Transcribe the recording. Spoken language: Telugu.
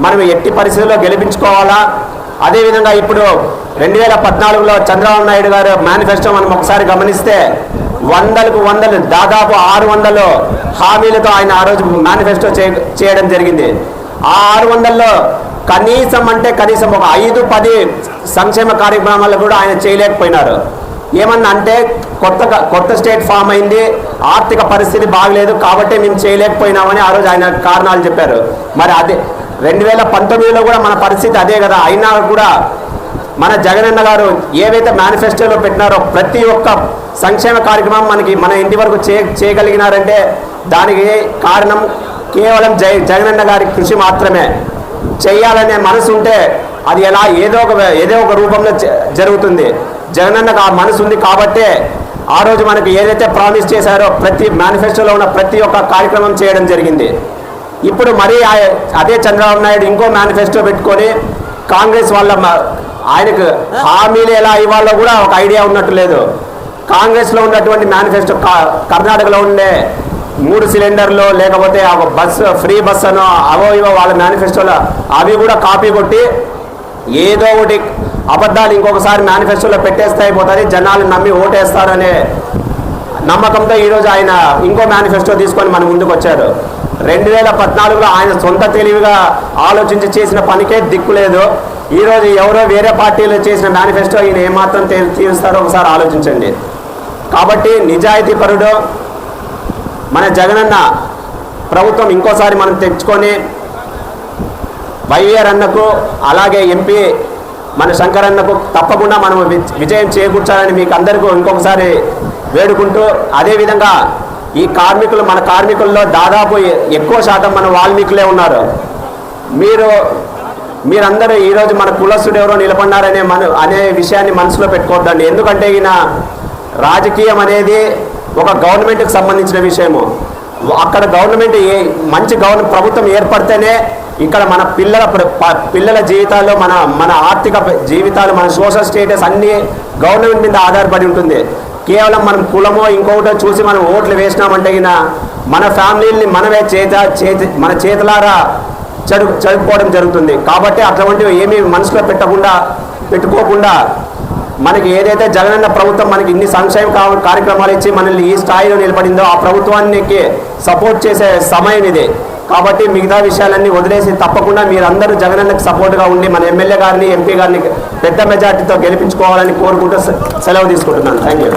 మనం ఎట్టి పరిస్థితుల్లో గెలిపించుకోవాలా. అదేవిధంగా ఇప్పుడు 2014లో చంద్రబాబు నాయుడు గారు మేనిఫెస్టో మనం ఒకసారి గమనిస్తే వందలకు వందలు దాదాపు 600 హామీలతో ఆయన ఆ రోజు మేనిఫెస్టో చేయడం జరిగింది. ఆ 600లో కనీసం ఒక 5-10 సంక్షేమ కార్యక్రమాలు కూడా ఆయన చేయలేకపోయినారు. ఏమన్నా అంటే కొత్త స్టేట్ ఫామ్ అయింది, ఆర్థిక పరిస్థితి బాగలేదు కాబట్టి మేము చేయలేకపోయినామని ఆ రోజు ఆయన కారణాలు చెప్పారు. మరి అదే 2019లో కూడా మన పరిస్థితి అదే కదా. అయినా కూడా మన జగనన్న గారు ఏవైతే మేనిఫెస్టోలో పెట్టినారో ప్రతి ఒక్క సంక్షేమ కార్యక్రమం మన ఇంటి వరకు చేయగలిగినారంటే దానికి కారణం కేవలం జగనన్న గారి కృషి మాత్రమే. చేయాలనే మనసు ఉంటే అది ఏదో ఒక రూపంలో జరుగుతుంది. జగనన్నకు ఆ మనసు ఉంది కాబట్టే ఆ రోజు మనకు ఏదైతే ప్రామిస్ చేశారో ప్రతి మేనిఫెస్టోలో ఉన్న ప్రతి ఒక్క కార్యక్రమం చేయడం జరిగింది. ఇప్పుడు మరీ అదే చంద్రబాబు నాయుడు ఇంకో మేనిఫెస్టో పెట్టుకొని కాంగ్రెస్ వాళ్ళ ఆయనకు హామీలు ఎలా ఇవ్వాలో కూడా ఒక ఐడియా ఉన్నట్టు లేదు. కాంగ్రెస్లో ఉన్నటువంటి మేనిఫెస్టో కర్ణాటకలో ఉండే 3 సిలిండర్లు లేకపోతే ఫ్రీ బస్ అనో ఇవో వాళ్ళ మేనిఫెస్టోలో అవి కూడా కాపీ కొట్టి ఏదో ఒకటి అబద్ధాలు ఇంకొకసారి మేనిఫెస్టోలో పెట్టేస్తే అయిపోతుంది, జనాలు నమ్మి ఓటేస్తారనే నమ్మకంతో ఈరోజు ఆయన ఇంకో మేనిఫెస్టో తీసుకొని మన ముందుకు వచ్చారు. 2014లో ఆయన సొంత తెలివిగా ఆలోచించి చేసిన పనికే దిక్కు లేదు. ఈరోజు ఎవరో వేరే పార్టీలు చేసిన మేనిఫెస్టో ఈయన ఏమాత్రం తీరుస్తారో ఒకసారి ఆలోచించండి. కాబట్టి నిజాయితీ పరుడు మన జగనన్న ప్రభుత్వం ఇంకోసారి మనం తెచ్చుకొని వైఆర్ అన్నకు అలాగే ఎంపీ మన శంకర్ అన్నకు తప్పకుండా మనం విజయం చేకూర్చాలని మీకు అందరికీ ఇంకొకసారి వేడుకుంటూ, అదేవిధంగా ఈ మన కార్మికుల్లో దాదాపు ఎక్కువ శాతం మన వాల్మీకులే ఉన్నారు. మీరందరూ ఈరోజు మన కులస్తుడు ఎవరో నిలబడినారనే అనే విషయాన్ని మనసులో పెట్టుకోవద్దండి. ఎందుకంటే ఈయన రాజకీయం అనేది ఒక గవర్నమెంట్కి సంబంధించిన విషయము. అక్కడ గవర్నమెంట్ మంచి ప్రభుత్వం ఏర్పడితేనే ఇక్కడ మన పిల్లల జీవితాల్లో మన ఆర్థిక జీవితాలు, మన సోషల్ స్టేటస్ అన్నీ గవర్నమెంట్ మీద ఆధారపడి ఉంటుంది. కేవలం మనం కులమో ఇంకొకటో చూసి మనం ఓట్లు వేసినామంటే మన ఫ్యామిలీని మనమే మన చేతులారా చదువుకోవడం జరుగుతుంది. కాబట్టి అటువంటివి ఏమీ మనసులో పెట్టుకోకుండా మనకి ఏదైతే జగనన్న ప్రభుత్వం మనకి ఇన్ని సంక్షేమ కార్యక్రమాలు ఇచ్చి మనల్ని ఈ స్థాయిలో నిలబడిందో ఆ ప్రభుత్వానికి సపోర్ట్ చేసే సమయం ఇది. కాబట్టి మిగతా విషయాలన్నీ వదిలేసి తప్పకుండా మీరందరూ జగనన్నకు సపోర్ట్గా ఉండి మన ఎమ్మెల్యే గారిని ఎంపీ గారిని పెద్ద మెజార్టీతో గెలిపించుకోవాలని కోరుకుంటూ సెలవు తీసుకుంటున్నాను. Thank you.